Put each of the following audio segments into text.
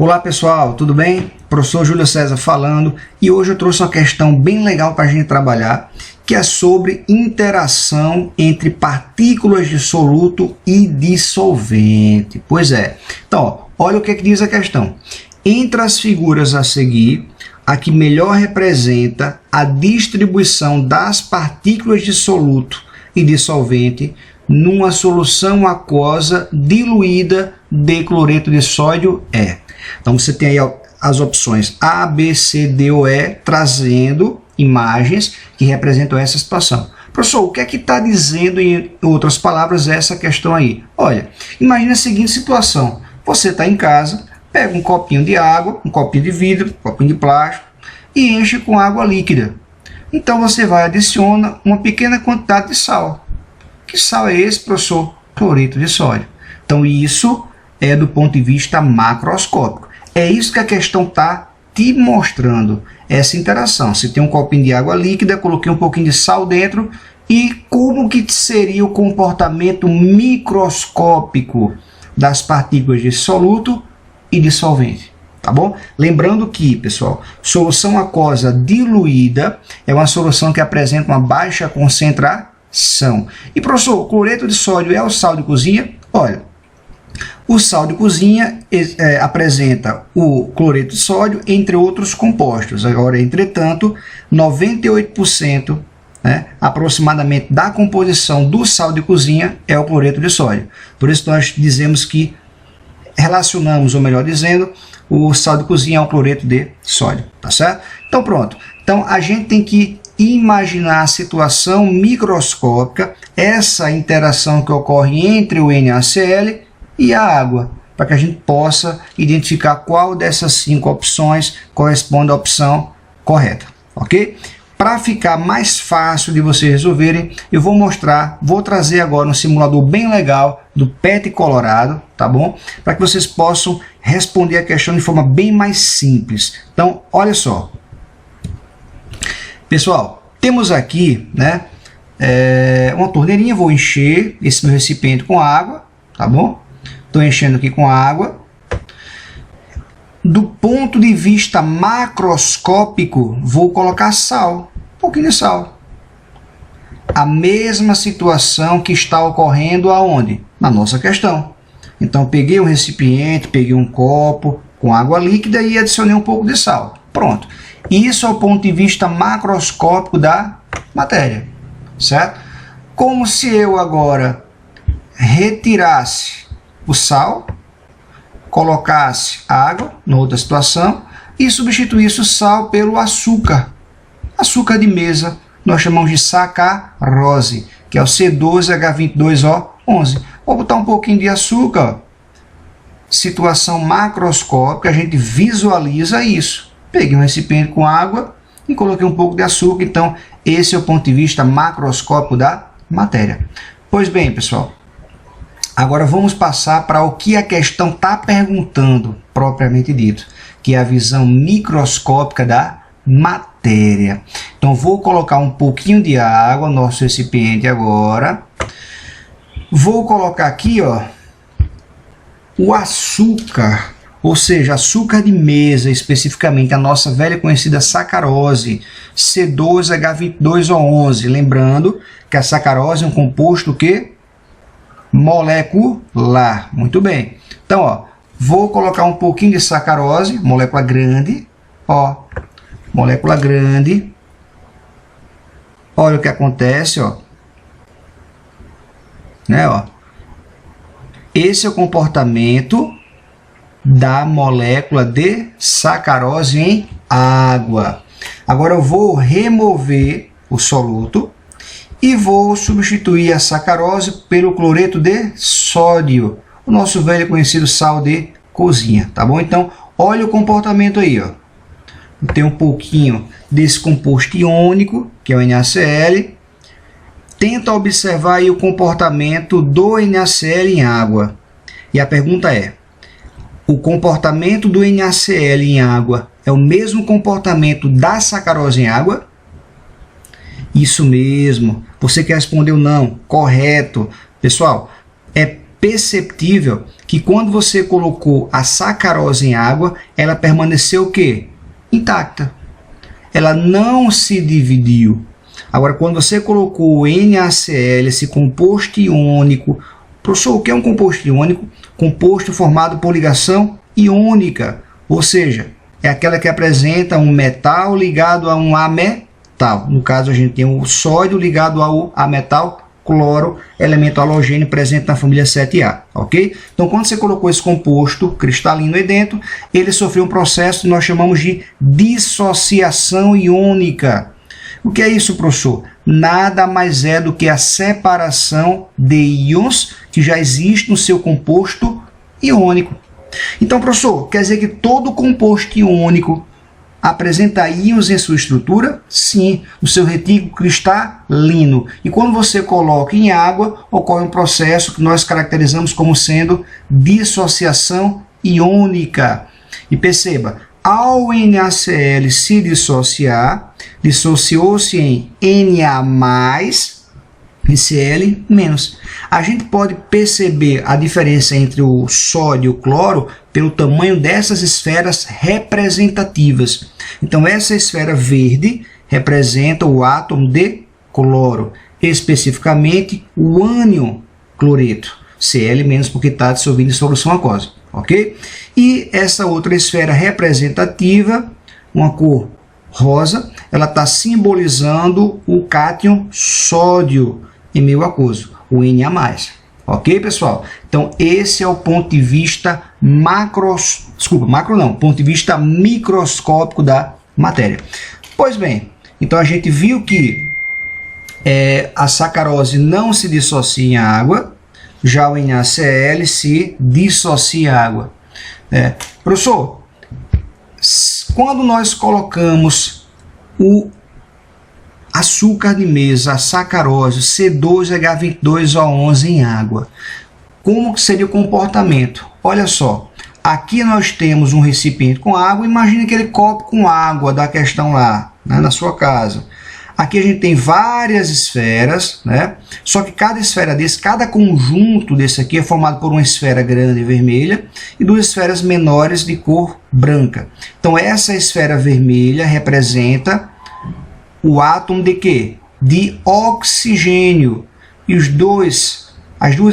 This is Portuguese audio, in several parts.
Olá pessoal, tudo bem? Professor Júlio César falando, e hoje eu trouxe uma questão bem legal para a gente trabalhar, que é sobre interação entre partículas de soluto e dissolvente. Pois é, então olha o que diz a questão. Entre as figuras a seguir, a que melhor representa a distribuição das partículas de soluto e dissolvente numa solução aquosa diluída de cloreto de sódio é. Então você tem aí as opções A, B, C, D ou E, trazendo imagens que representam essa situação. Professor, o que é que está dizendo, em outras palavras, essa questão aí? Olha, imagine a seguinte situação. Você está em casa, pega um copinho de água, um copinho de vidro, um copinho de plástico e enche com água líquida. Então você vai adicionar uma pequena quantidade de sal. Que sal é esse, professor? Cloreto de sódio. Então isso é do ponto de vista macroscópico. É isso que a questão está te mostrando, essa interação. Você tem um copinho de água líquida, coloquei um pouquinho de sal dentro, e como que seria o comportamento microscópico das partículas de soluto e dissolvente? Tá bom? Lembrando que, pessoal, solução aquosa diluída é uma solução que apresenta uma baixa concentração. E, professor, cloreto de sódio é o sal de cozinha? Olha, o sal de cozinha apresenta o cloreto de sódio, entre outros compostos. Agora, entretanto, 98%, aproximadamente, da composição do sal de cozinha é o cloreto de sódio. Por isso, nós dizemos que relacionamos, ou melhor dizendo, o sal de cozinha ao cloreto de sódio. Tá certo? Então, pronto. Então, a gente tem que imaginar a situação microscópica, essa interação que ocorre entre o NaCl e a água, para que a gente possa identificar qual dessas 5 opções corresponde à opção correta, ok? Para ficar mais fácil de vocês resolverem, eu vou trazer agora um simulador bem legal do PET Colorado, tá bom? Para que vocês possam responder a questão de forma bem mais simples. Então, olha só. Pessoal, temos aqui, uma torneirinha. Vou encher esse meu recipiente com água, tá bom? Estou enchendo aqui com água. Do ponto de vista macroscópico, vou colocar sal, um pouquinho de sal. A mesma situação que está ocorrendo aonde? Na nossa questão. Então, peguei um recipiente, peguei um copo com água líquida e adicionei um pouco de sal. Pronto. Isso é o ponto de vista macroscópico da matéria, certo? Como se eu agora retirasse o sal, colocasse água, na outra situação, e substituísse o sal pelo açúcar. Açúcar de mesa, nós chamamos de sacarose, que é o C12H22O11. Vou botar um pouquinho de açúcar. Situação macroscópica, a gente visualiza isso. Peguei um recipiente com água e coloquei um pouco de açúcar. Então, esse é o ponto de vista macroscópico da matéria. Pois bem, pessoal, agora vamos passar para o que a questão está perguntando, propriamente dito, que é a visão microscópica da matéria. Então, vou colocar um pouquinho de água no nosso recipiente agora. Vou colocar aqui, ó, o açúcar, ou seja, açúcar de mesa, especificamente a nossa velha conhecida sacarose, C12H22O11. Lembrando que a sacarose é um composto que molecular. Muito bem. Então, ó, vou colocar um pouquinho de sacarose, molécula grande, ó, molécula grande. Olha o que acontece, ó. Ó. Esse é o comportamento da molécula de sacarose em água. Agora eu vou remover o soluto e vou substituir a sacarose pelo cloreto de sódio, o nosso velho conhecido sal de cozinha, tá bom? Então, olha o comportamento aí, ó. Tem um pouquinho desse composto iônico, que é o NaCl. Tenta observar aí o comportamento do NaCl em água. E a pergunta é: o comportamento do NaCl em água é o mesmo comportamento da sacarose em água? Isso mesmo. Você que respondeu não, correto. Pessoal, é perceptível que quando você colocou a sacarose em água, ela permaneceu o quê? Intacta. Ela não se dividiu. Agora, quando você colocou o NaCl, esse composto iônico, professor, o que é um composto iônico? Composto formado por ligação iônica, ou seja, é aquela que apresenta um metal ligado a um ametal. No caso, a gente tem o sódio ligado ao ametal cloro, elemento halogênio presente na família 7A, ok? Então, quando você colocou esse composto cristalino aí dentro, ele sofreu um processo que nós chamamos de dissociação iônica. O que é isso, professor? Nada mais é do que a separação de íons que já existe no seu composto iônico. Então, professor, quer dizer que todo composto iônico apresenta íons em sua estrutura? Sim, no seu retículo cristalino. E quando você coloca em água, ocorre um processo que nós caracterizamos como sendo dissociação iônica. E perceba, ao NaCl se dissociar, dissociou-se em Na+, e Cl-. A gente pode perceber a diferença entre o sódio e o cloro pelo tamanho dessas esferas representativas. Então, essa esfera verde representa o átomo de cloro, especificamente o ânion cloreto, Cl- porque está dissolvido em solução aquosa, ok? E essa outra esfera representativa, uma cor rosa, ela está simbolizando o cátion sódio em meio aquoso, o Na+. Ok, pessoal? Então, esse é o ponto de vista ponto de vista microscópico da matéria. Pois bem, então a gente viu que a sacarose não se dissocia em água, já o NaCl se dissocia em água. Professor, quando nós colocamos o açúcar de mesa, a sacarose, C2H22O11 em água, como que seria o comportamento? Olha só, aqui nós temos um recipiente com água, imagine aquele copo com água da questão lá, né, na sua casa. Aqui a gente tem várias esferas, né? Só que cada esfera cada conjunto desse aqui é formado por uma esfera grande vermelha e duas esferas menores de cor branca. Então essa esfera vermelha representa o átomo de quê? De oxigênio. E as duas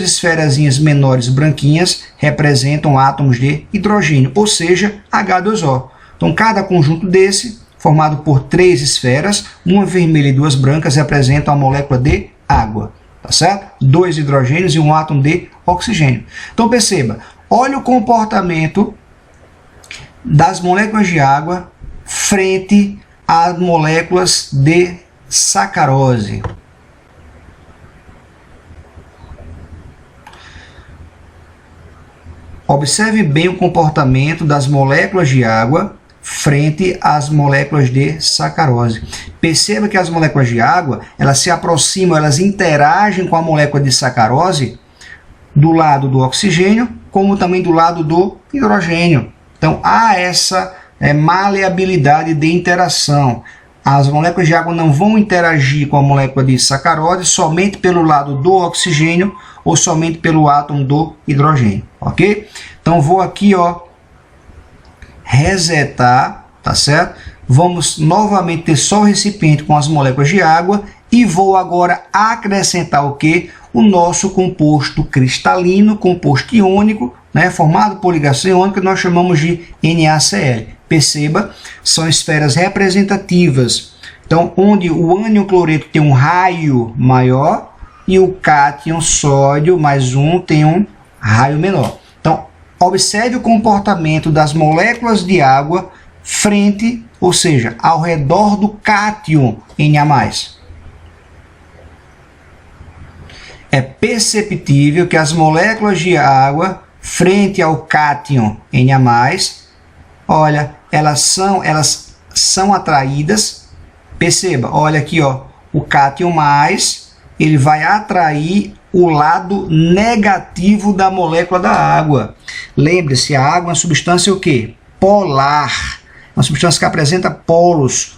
esferazinhas menores branquinhas representam átomos de hidrogênio, ou seja, H2O. Então cada conjunto desse, formado por três esferas, uma vermelha e duas brancas, representam a molécula de água, tá certo? Dois hidrogênios e um átomo de oxigênio. Então perceba, olha o comportamento das moléculas de água frente às moléculas de sacarose. Observe bem o comportamento das moléculas de água frente às moléculas de sacarose. Perceba que as moléculas de água, elas se aproximam, elas interagem com a molécula de sacarose do lado do oxigênio, como também do lado do hidrogênio. Então, há essa maleabilidade de interação. As moléculas de água não vão interagir com a molécula de sacarose somente pelo lado do oxigênio ou somente pelo átomo do hidrogênio, ok? Então, vou aqui, resetar, tá certo? Vamos novamente ter só o recipiente com as moléculas de água e vou agora acrescentar o que? O nosso composto cristalino, composto iônico, né, formado por ligação iônica, que nós chamamos de NaCl. Perceba, são esferas representativas. Então, onde o ânion cloreto tem um raio maior e o cátion sódio mais um tem um raio menor. Então, observe o comportamento das moléculas de água frente, ou seja, ao redor do cátion Na+. É perceptível que as moléculas de água frente ao cátion Na+, olha, elas são atraídas. Perceba, olha aqui, o cátion+, ele vai atrair o lado negativo da molécula da água. Lembre-se, a água é uma substância o quê? Polar. Uma substância que apresenta polos.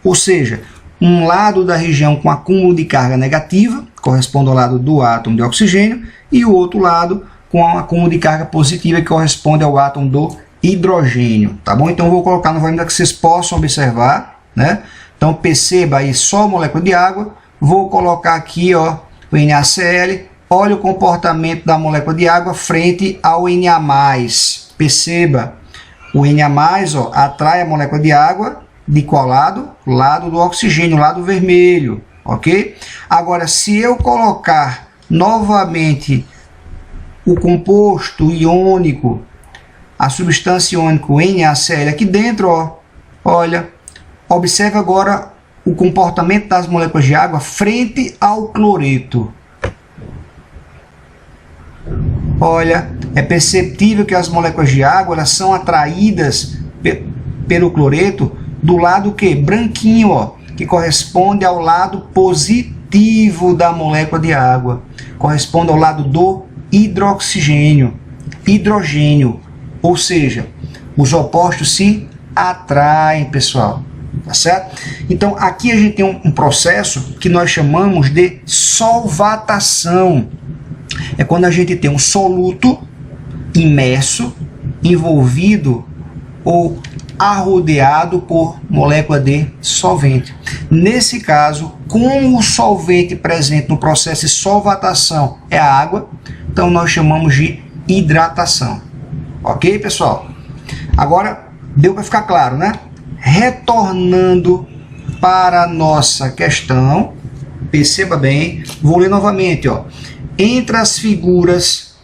Ou seja, um lado da região com acúmulo de carga negativa, corresponde ao lado do átomo de oxigênio, e o outro lado com um acúmulo de carga positiva que corresponde ao átomo do hidrogênio, tá bom? Então eu vou colocar novamente para que vocês possam observar, né? Então perceba aí só a molécula de água, vou colocar aqui, ó, o NaCl, olha o comportamento da molécula de água frente ao Na+. Perceba, o Na+, ó, atrai a molécula de água de qual lado? Lado do oxigênio, lado vermelho, ok? Agora, se eu colocar novamente o composto iônico, a substância iônica, o NaCl aqui dentro, ó, olha, observe agora o comportamento das moléculas de água frente ao cloreto. Olha, é perceptível que as moléculas de água elas são atraídas pelo cloreto do lado que? Branquinho, ó, que corresponde ao lado positivo da molécula de água. Corresponde ao lado do hidrogênio. Ou seja, os opostos se atraem, pessoal. Tá certo? Então, aqui a gente tem um processo que nós chamamos de solvatação. É quando a gente tem um soluto imerso, envolvido ou arrodeado por molécula de solvente. Nesse caso, como o solvente presente no processo de solvatação é a água, então nós chamamos de hidratação. Ok, pessoal? Agora, deu para ficar claro, né? Retornando para a nossa questão, perceba bem, vou ler novamente, ó. Entre as figuras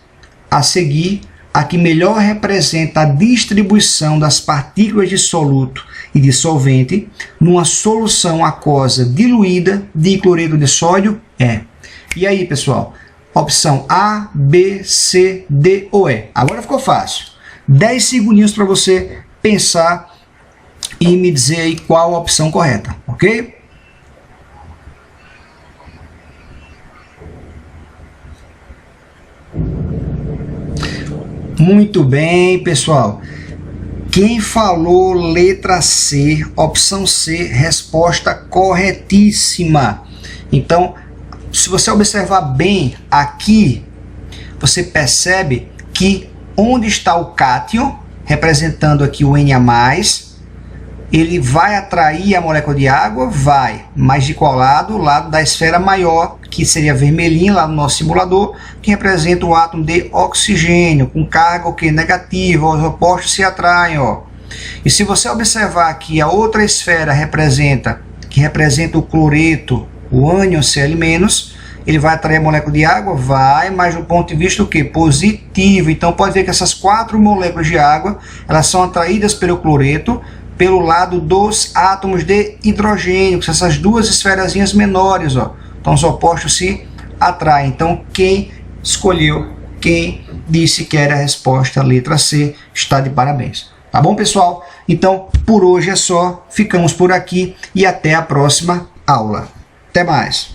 a seguir, a que melhor representa a distribuição das partículas de soluto e de solvente numa solução aquosa diluída de cloreto de sódio é. E aí, pessoal? Opção A, B, C, D ou E. Agora ficou fácil. 10 segundinhos para você pensar e me dizer aí qual a opção correta, ok? Muito bem, pessoal. Quem falou letra C, opção C, resposta corretíssima. Então, se você observar bem aqui, você percebe que onde está o cátion, representando aqui o Na+, ele vai atrair a molécula de água? Vai. Mas de qual lado? O lado da esfera maior, que seria vermelhinho lá no nosso simulador, que representa o átomo de oxigênio, com carga o que? Negativa, os opostos se atraem, ó. E se você observar aqui a outra esfera que representa o cloreto, o ânion Cl-, ele vai atrair a molécula de água? Vai, mas do ponto de vista o que? Positivo. Então pode ver que essas 4 moléculas de água, elas são atraídas pelo cloreto, pelo lado dos átomos de hidrogênio, que são essas duas esferazinhas menores, ó. Então os opostos se atraem. Então quem escolheu, quem disse que era a resposta, a letra C, está de parabéns. Tá bom, pessoal? Então por hoje é só, ficamos por aqui e até a próxima aula. Até mais!